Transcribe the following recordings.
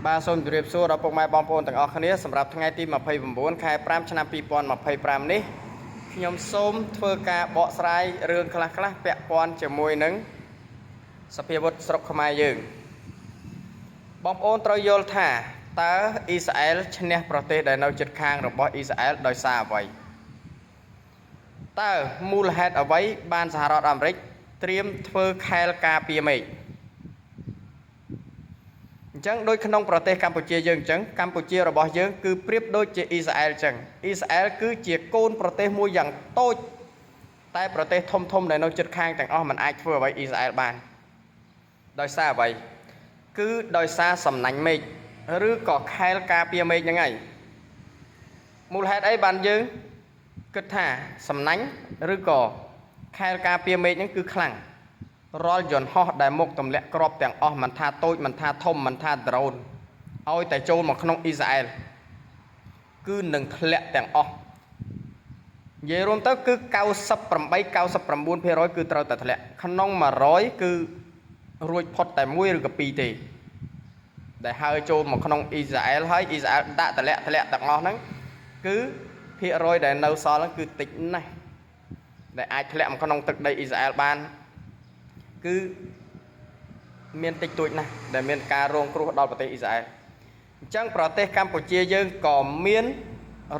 បាទសូមជម្រាបសួរដល់ពុកម៉ែបងប្អូនទាំងអស់គ្នាសម្រាប់ថ្ងៃទី29ខែ5ឆ្នាំ2025នេះខ្ញុំសូមធ្វើការបកស្រាយរឿងខ្លះៗពាក់ព័ន្ធជាមួយនឹងសភាវុធស្រុកខ្មែរយើងបងប្អូនត្រូវយល់ថាតើអ៊ីស្រាអែលឈ្នះប្រទេសដែលនៅជិតខាងរបស់អ៊ីស្រាអែលដោយសារអ្វីតើមូលហេតុអ្វីបានសហរដ្ឋអាមេរិកត្រៀមធ្វើខែលការពារមេឃអញ្ចឹងដូចក្នុងប្រទេសកម្ពុជាយើងអញ្ចឹងកម្ពុជារបស់យើងគឺប្រៀបដូចជាអ៊ីស្រាអែលអញ្ចឹងអ៊ីស្រាអែលគឺជាកូនប្រទេសមួយយ៉ាងតូចតែប្រទេសធំដែលនៅជិតខាងទាំងអស់មិនអាចធ្វើអ្វីអ៊ីស្រាអែលបានដោយសារអ្វីគឺដោយសារសំណាញ់មេឃឬក៏ខែលការពារមេឃហ្នឹងហើយមូលហេតុអីបានយើងគិតថាសំណាញ់ឬក៏ខែលការពារមេឃហ្នឹងគឺខ្លាំងរាល់យន្តហោះដែលមកទម្លាក់គ្រាប់ទាំងអស់មិនថាតូចមិនថាធំមិនថាដ្រូនឲ្យតែចូលមកក្នុងអ៊ីស្រាអែលគឺនឹងធ្លាក់ទាំងអស់និយាយរួមទៅគឺ98 99% គឺត្រូវតែធ្លាក់ក្នុង100គឺរួចផុតតែមួយឬក៏ពីរទេដែលហើរចូលមកក្នុងអ៊ីស្រាអែលហើយអ៊ីស្រាអែលដាក់ធ្លាក់ទាំងអស់ហ្នឹងគឺភាគរយដែលនៅសល់ហ្នឹងគឺតិចណាស់ដែលអាចធ្លាក់មកក្នុងទឹកដីអ៊ីស្រាអែលបានគឺមានតិចតួចណាស់ដែលមានការរងគ្រោះដល់ប្រទេសអ៊ីស្រាអែលអញ្ចឹងប្រទេសកម្ពុជាយើងក៏មាន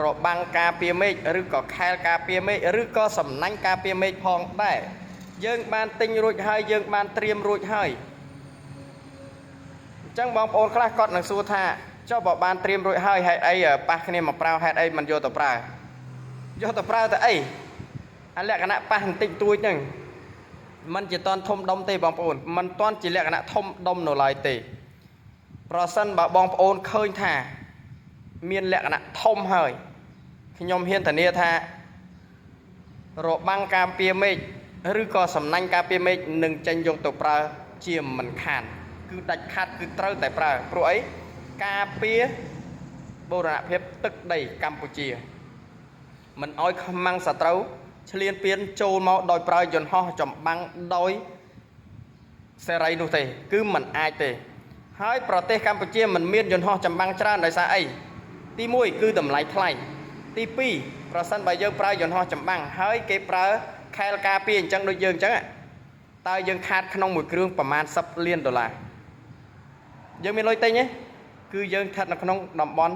របាំងការពារមេឃឬក៏ខែលការពារមេឃឬក៏សំណាញ់ការពារមេឃផងដែរយើងបានទិញរួចហើយយើងបានត្រៀមរួចហើយអញ្ចឹងបងប្អូនខ្លះគាត់នឹងសួរថាចុះបើបានត្រៀមរួចហើយហេតុអីប៉ះគ្នាមកប្រើហេតុអីមិនយកទៅប្រើទៅអីអាលក្ខណៈប៉ះបន្តិចតួចហ្នឹងมันជាតន់ធំដុំទេបងប្អូនมันតន់ជាលក្ខណៈធំដុំនៅឡើយទេប្រសិនបើបងប្អូនឃើញថាមានលក្ខណៈធំហើយខ្ញុំហ៊ានធានាថារបាំងការពារមេឃឬក៏សំណាញ់ការពារមេឃនឹងចេញយកទៅប្រើជាមិនខានគឺដាច់ខាត់គឺត្រូវតែប្រើព្រោះអីការពារបូរណភាពទឹកដីកម្ពុជាមិនអោយខ្មាំងសត្រូវឈ្លានពានចូលមកដោយប្រើយន្តហោះចម្បាំងដោយសេរីនោះទេគឺមិនអាចទេហើយប្រទេសកម្ពុជាមិនមានយន្តហោះចម្បាំងច្រើនដោយសារអីទី1គឺតម្លៃថ្លៃទី2ប្រសិនបើយើងប្រើយន្តហោះចម្បាំងហើយគេប្រើខែលការពារអញ្ចឹងដូចយើងអញ្ចឹងតើយើងខាតក្នុងមួយគ្រឿងប្រមាណ$10 លានយើងមានលុយទិញទេគឺយើងស្ថិតនៅក្នុងតំបន់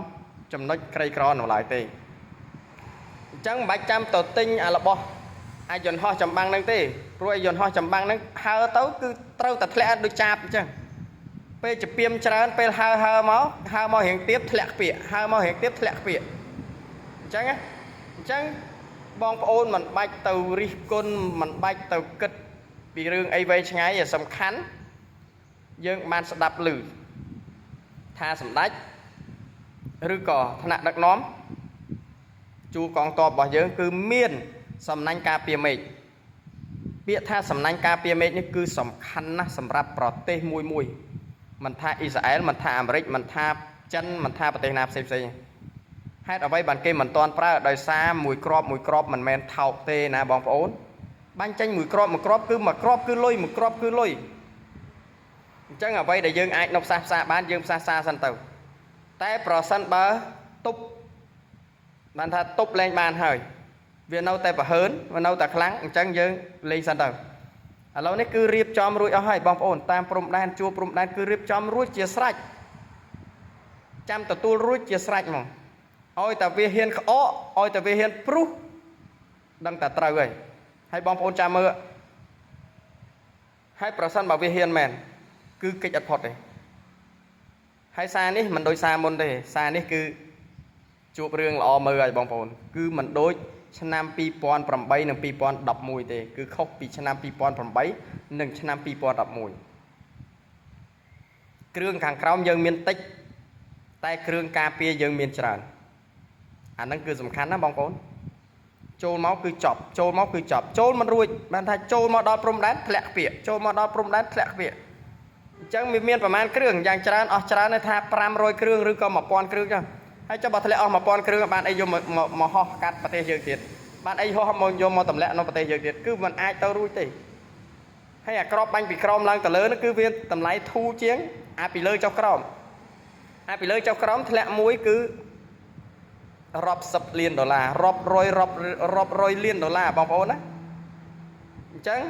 ចំណុចក្រីក្រនៅឡើយទេអញ្ចឹងមិនបាច់ចាំទៅទិញរបស់អាយន្តហោះចម្បាំងហ្នឹងទេព្រោះអាយន្តហោះចម្បាំងហ្នឹងហើរទៅគឺត្រូវតែធ្លាក់ដូចចាបអញ្ចឹងពេលជពាមច្រើនពេលហើរមករៀងទៀបធ្លាក់ខ្ពាកហើរមករៀងទៀបធ្លាក់ខ្ពាកអញ្ចឹងបងប្អូនមិនបាច់ទៅរិះគន់មិនបាច់ទៅគិតពីរឿងអីវែងឆ្ងាយសំខាន់យើងបានស្ដាប់ឮថាសម្ដេចឬក៏ថ្នាក់ដឹកនាំជួរកងទ័ពរបស់យើងគឺមានសំណាញ់ការពារមេឃពាក្យថាសំណាញ់ការពារមេឃនេះគឺសំខាន់ណាស់សម្រាប់ប្រទេសមួយមិនថាអ៊ីស្រាអែលមិនថាអាមេរិកមិនថាចិនមិនថាប្រទេសណាផ្សេងហេតុអ្វីបានគេមិនទាន់ប្រើដោយសារមួយគ្រាប់មិនមែនថោកទេណាបងប្អូនបាញ់ចេញមួយគ្រាប់គឺមួយគ្រាប់គឺលុយមួយគ្រាប់គឺលុយអញ្ចឹងអ្វីដែលយើងអាចនៅផ្សះផ្សាបានយើងផ្សះផ្សាសិនទៅតែប្រសិនបើទប់បានថាទប់លែងបានហើយវានៅតែប្រហើនវានៅតែខ្លាំងអញ្ចឹងយើងលេងសិនទៅឥឡូវនេះគឺរៀបចំរួចអស់ហើយបងប្អូនតាមព្រំដែនជួរព្រំដែនគឺរៀបចំរួចជាស្រេចចាំទទួលរួចជាស្រេចហ្មងឲ្យតែវាហ៊ានក្អកឲ្យតែវាហ៊ានព្រុសដឹងតែត្រូវហើយបងប្អូនចាំមើលហើយប្រសិនបើវាហ៊ានមែនគឺកិច្ចអត់ផុតទេហើយសារនេះមិនដូចសារមុនទេសារនេះគឺជួបរឿងល្អមើលហើយបងប្អូនគឺមិនដូចឆ្នាំ2008និង2011ទេគឺខុសពីឆ្នាំ2008និងឆ្នាំ2011គ្រឿងខាងក្រោមយើងមានតិចតែគ្រឿងការពារយើងមានច្រើនអាហ្នឹងគឺសំខាន់ណាបងប្អូនចូលមកគឺចប់ចូលមិនរួចបានថាចូលមកដល់ព្រំដែនធ្លាក់ខ្ពាកចូលមកដល់ព្រំដែនធ្លាក់ខ្ពាកអញ្ចឹងវាមានប្រមាណគ្រឿងយ៉ាងច្រើនអស់ច្រើនថា500គ្រឿងឬក៏1000គ្រឿងចឹងហើយចុះបើធ្លាក់អស់1000គ្រឿងបានអីយកមកហោះកាត់ប្រទេសយើងទៀតបានអីហោះមកយកមកទម្លាក់នៅប្រទេសយើងទៀតគឺมันអាចទៅរួចទេហើយអាក្របបាញ់ពីក្រោមឡើងទៅលើនោះគឺវាតម្លៃធូរជាងអាពីលើចុះក្រោម ពីលើចុះក្រោមធ្លាក់មួយគឺរាប់សិបលានដុល្លាររាប់រយលានដុល្លារបងប្អូនណាអញ្ចឹង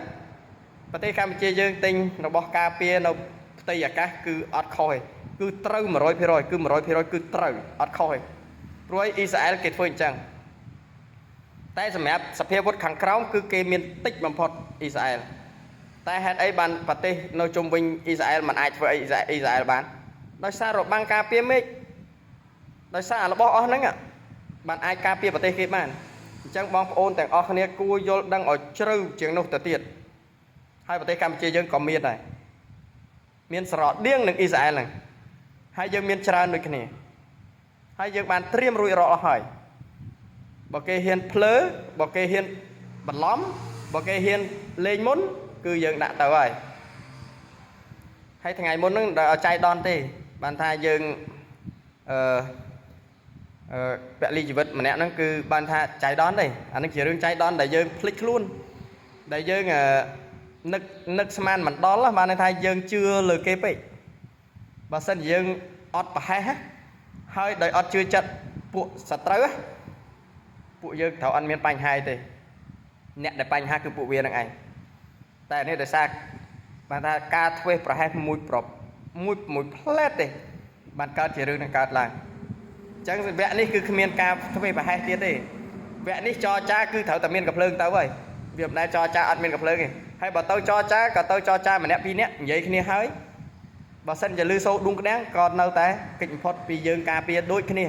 ប្រទេសកម្ពុជាយើងទិញរបស់ការពារនៅផ្ទៃអាកាសគឺអត់ខុសទេគឺត្រូវ 100% គឺ 100% គឺត្រូវអត់ខុសទេព្រោះអ៊ីស្រាអែលគេធ្វើអញ្ចឹងតែសម្រាប់សភាវុធខាងក្រោមគឺគេមានតិចបំផុតអ៊ីស្រាអែលតែហេតុអីបានប្រទេសនៅជុំវិញអ៊ីស្រាអែលមិនអាចធ្វើអីអ៊ីស្រាអែលបានដោយសាររបាំងការពារមេឃដោយសាររបស់អស់ហ្នឹងបានអាចការពារប្រទេសគេបានអញ្ចឹងបងប្អូនទាំងអស់គ្នាគួរយល់ដឹងឲ្យជ្រៅជាងនោះទៅទៀតហើយប្រទេសកម្ពុជាយើងក៏មានដែរមានស្រដៀងនឹងអ៊ីស្រាអែលហ្នឹងហើយយើងមានច្រើនដូចគ្នាហើយយើងបានត្រៀមរួចរាល់អស់ហើយបើគេហ៊ានភ្លើបើគេហ៊ានបន្លំបើគេហ៊ានលេងមុនគឺយើងដាក់ទៅហើយថ្ងៃមុនហ្នឹងដល់ចៃដន្យទេបានថាយើងពលីជីវិតម្នាក់ហ្នឹងគឺបានថាចៃដន្យទេអានេះជារឿងចៃដន្យដែលយើងភ្លេចខ្លួនដែលយើងនឹកស្មានមិនដល់បានន័យថាយើងជឿលើគេពេកបើសិនជាយើងអត់ប្រហែសហើយដោយអត់ជឿចិត្តពួកសត្រូវពួកយើងត្រូវអត់មានបញ្ហាទេអ្នកដែលបញ្ហាគឺពួកវានឹងឯងតែនេះដោយសារបានថាការធ្វេសប្រហែសមួយផ្លែតទេបានកើតជារឿងនឹងកើតឡើងអញ្ចឹងវគ្គនេះគឺគ្មានការធ្វេសប្រហែសទៀតទេវគ្គនេះចរចាគឺត្រូវតែមានកំភ្លើងទៅហើយវាមិនដែលចរចាអត់មានកំភ្លើងទេហើយបើទៅចរចាក៏ទៅចរចាម្នាក់ពីរនាក់និយាយគ្នាហើយបើសិនជាលឺសូរដួងក្តាំងក៏នៅតែកិច្ចបំផុតពីយើងការពារដូចគ្នា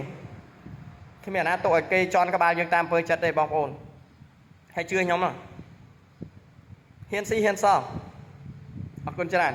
គ្មានអាណាទុកឲ្យគេជន់ក្បាលយើងតាមពើចិត្តទេបងប្អូនហើយជឿខ្ញុំហ៊ានស៊ីហ៊ានសងអរគុណច្រើន